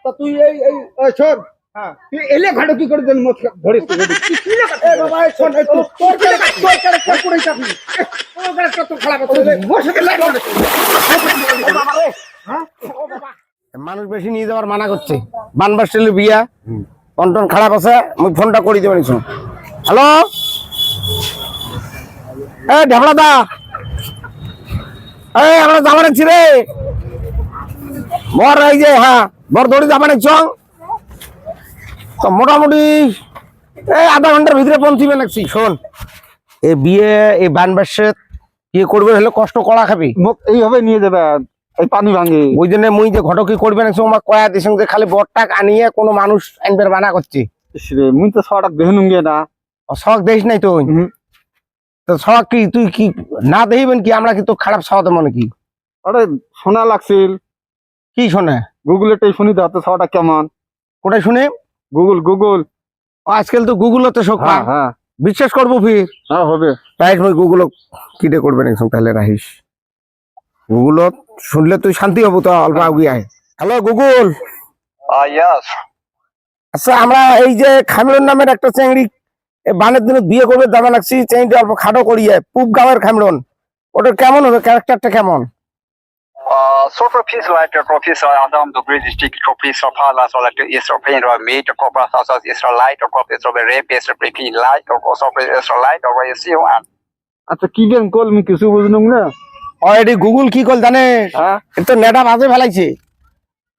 তা তুই এই শোন, হ্যাঁ তুই এলে ঘাটো কি করে দেন মত ধরে এ বাবা এই শোন তোর ক্যারেক্টার পুরোই চাপি তোর ক্যারেক্টার তো খারাপ আছে বসে লাইন করে বাবা রে হ্যাঁ ও বাবা মানুষ বেশি নিয়ে যাওয়ার মানা করছে বানবাসের বিয়া কন্টন খারাপ আছে আমি ফোনটা করে দেবেন শুন হ্যালো এ ঢেবলা দা এই আমরা যাবার আছি রে বর এই যে হ্যাঁ বর দড়ি যাবার চং তো মোটামুটি এই আধা ঘন্টার ভিতরে পৌঁছিবে নাকি শোন এই বিয়ে এই বানবাসে বিয়ে করবে হলে কষ্ট করা খাবি এইভাবে নিয়ে যাবে এই পানি ভাঙে ওই জন্য মুই যে ঘটকি করবে না আমার কয়া দিস যে খালি বরটাক আনিয়ে কোনো মানুষ আনবার বানা করছে মুই তো সড়ক দেখুন গিয়ে না শখ দেখিস নাই তুই তো শখ কি তুই কি না দেখিবেন কি আমরা কি তো খারাপ শখ মনে কি আরে শোনা লাগছিল কি শোনে গুগলেটাই শুনি তো হাতে শোটা কেমন কোথায় শুনে গুগল আজকাল তো গুগলতে শোক হ্যাঁ হ্যাঁ বিশ্বাস করবো ফির হ্যাঁ হবে রাইস মই গুগল কিটে করবে না তাহলে রাহিস গুগল শুনলে তুই শান্তি হবো তো অল্প আগে আয় হ্যালো গুগল Yes. আচ্ছা আমরা এই যে খামিরন নামের একটা চেংড়ি বানের দিনে বিয়ে করবে দাবা লাগছি চেংড়ি অল্প খাটো করিয়ে পুব গাঁয়ের খামিরন ওটা কেমন হবে ক্যারেক্টারটা কেমন Software piece like the professor Adam the British district professor Palas or like the Israel or made the corporate houses Israelite or professor of a rapiest breaking light or software Israelite or where you see one. আচ্ছা কি game call আমি কিছু বুঝলাম না already Google কি call জানিস হ্যাঁ এটা নেটা বাজে ফেলাইছে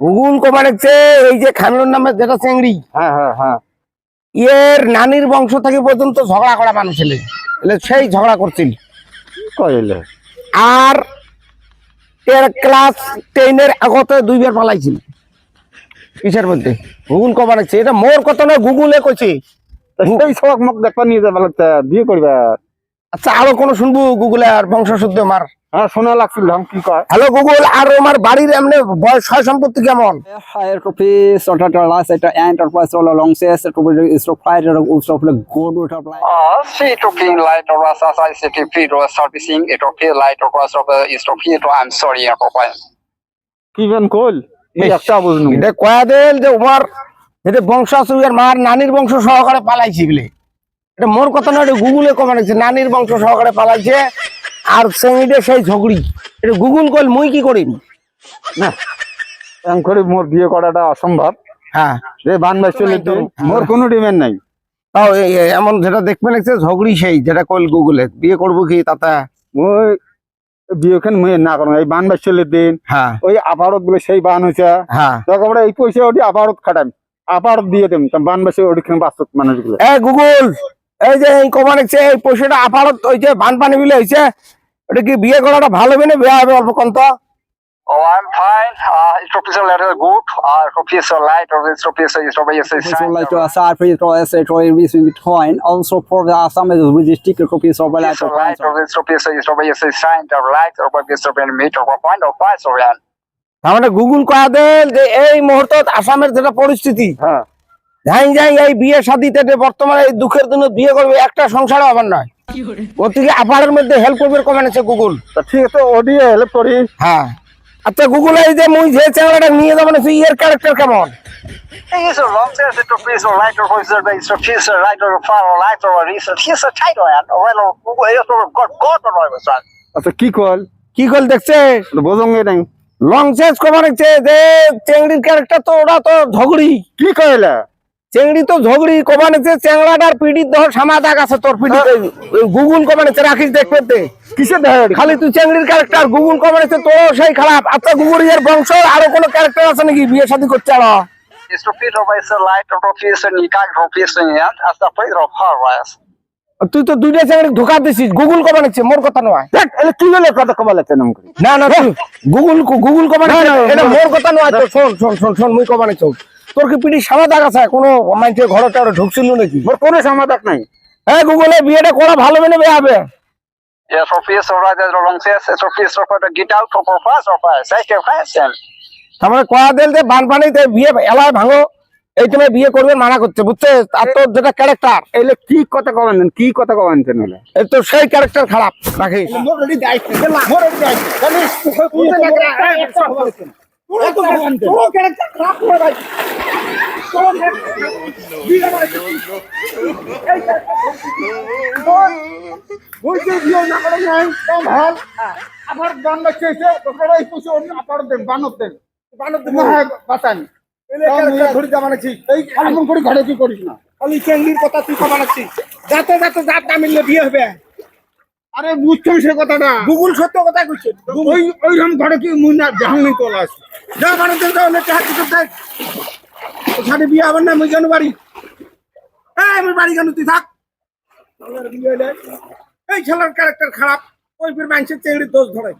গুগল কমানেছে এই যে খামিরন নামের যেটা চেংড়ি হ্যাঁ হ্যাঁ হ্যাঁ এর নানির বংশ থেকে পর্যন্ত ঝগড়া করা মানুষ ছেলে সেই ঝগড়া করছিল কইলে আর এর ক্লাস 10 এর আগতে দুইবার পালাইছিল কিসের মধ্যে গুগল কভার আছে এটা মোর কথা না গুগলে কইছে এই সব মুখ দেখবা নিয়ে যাবে লাগতে বিয়ে করবে আচ্ছা আরো কোন শুনবো গুগলে আর বংশশুদ্ধ মার হ্যাঁ শোনা লাগছিল আমি কি কয় হ্যালো গুগল আর আমার বাড়ির এমনি বয়স হয় সম্পত্তি কেমন Higher profits or total loss at enterprise or long says to be is provided of good with a blind. See to clean light or as I said if it was servicing it or pay light or was of is to pay to I'm sorry for কি game call এই একটা বুঝলাম এটা কয়া দেল যে উমার এটা বংশ আছে আর মার নানির বংশ সহকারে পালাইছে বলে এটা মোর কথা না এটা গুগলে কমানেছে নানির বংশ সহকারে পালাইছে আর সেমিডে সেই ঝগড়ি এটা গুগল কল মুই কি করিম না এম করে মোর বিয়ে করাটা অসম্ভব হ্যাঁ রে বানবাস চলে মোর কোনো ডিমান্ড নাই তাও এমন যেটা দেখবেন একটা ঝগড়ি সেই যেটা কল গুগলে বিয়ে করবো কি তাতে মই বিয়েখান মই না করো এই বানবাস চলে দিন হ্যাঁ ওই আপারত বলে সেই বান হয়েছে হ্যাঁ তখন এই পয়সা ওটি আপারত খাটাম আপারত দিয়ে দেম বানবাসে ওটিখানে বাস্তব মানুষগুলো এ গুগল এই যে এই কমানেছে এই পয়সাটা আপারত ওই যে বান পানি বিলে হয়েছে এটা কি বিয়ে করাটা ভালো হবে না বিয়ে হবে অল্প কম তো Oh, I'm fine. It's professor letter good. Professor light or it's professor is over yes. So like to aside for it or asset or in between also for the some of the district copies of light Professor light or it's professor is over yes. Sign of light or professor and meter or point of five so yeah. তাহলে Google কয়া দেল যে এই মুহূর্তে আসামের যেটা পরিস্থিতি হ্যাঁ যাই যাই এই বিয়ে শাদিতে বর্তমানে এই দুঃখের দিনে বিয়ে করবে একটা সংসারে আবার নয় ওর থেকে আপারের মধ্যে হেল্প করবে কমেছে গুগল তা ঠিক আছে ওডিও হেল্প করি হ্যাঁ আচ্ছা গুগল এই যে মুই যে চ্যানেলটা নিয়ে যাবো না এর ক্যারেক্টার কেমন He's a long says it's professor light or professor it's professor light or far light or research. He's a title and well God or whatever. আচ্ছা কি কল কি কল দেখছে বোঝঙ্গে নাই লং চেঞ্জ কমার যে চেংড়ির ক্যারেক্টার তো ওরা তো ঝগড়ি কি কইলা চেংড়ি তো ঝগড়ি কমানেছে চ্যাংড়াটার পিঠির দহ সামাদাগ আছে তোর পিঠিতে গুগল কমানেছে রাখিস দেখবে দে কিসে দেখা খালি তুই চেংড়ির ক্যারেক্টার গুগল কমানেছে তোর সেই খারাপ আচ্ছা গুগল এর বংশ আরো কোনো ক্যারেক্টার আছে নাকি বিয়ে শাদী করছে আরো It's professor light or professor Nikak professor and as the prayer of her was. তুই তো দুইটা চেংড়ি ধোকা দিছিস গুগল কমানেছে মোর কথা নয় দেখ এলে কি হলো কথা কবালে কেন করি না না তুই গুগল কমানেছে এটা মোর কথা নয় তো শোন শোন শোন শোন মুই কমানেছ তোর কি পিঠি সামাদাগ আছে কোনো মানুষের ঘরটা ঢুকছিল নাকি মোর কোনো সমাধান নাই হ্যাঁ গুগলে বিয়েটা করা ভালো মেনে বিয়ে হবে Yes, professor right as long says it's professor for the get out for professor for such a question. তারপরে কয়া দেল যে বানপানিতে বিয়ে এলায় ভাঙো এই তুমি বিয়ে করবে মানা করছে বুঝছে আর তোর যেটা ক্যারেক্টার এলে কি কথা কবেন কি কথা কবেন হলে এই তো সেই ক্যারেক্টার খারাপ রাখিস তোর ক্যারেক্টার খারাপ করে ভাই তোর বিয়ে ভাই বলতে দিও না করে নাই কম হাল আমার দণ্ড চেয়েছে তোকে এই কিছু অন্য আপর দেন বানর দেন হ্যাঁ বাতান ধরে যা বানাচ্ছিস এই এমন করে ঘরে কি করিস না খালি চেঙ্গির কথা তুই বানাচ্ছিস যাতে যাতে জাত না মিললে বিয়ে হবে আরে বুঝছো সে কথাটা গুগল সত্য কথা কইছে ওই ওইরকম ঘরে কি মুই না জাহান নেই তোলা আছে যা বানাতে যাও না টাকা কিছু দেখ ওখানে বিয়ে হবে না মুই কেন বাড়ি এই আমি বাড়ি কেন তুই থাক বিয়ে হলে এই ছেলের ক্যারেক্টার খারাপ ওই ফির মানুষের চেংড়ির দোষ ধরে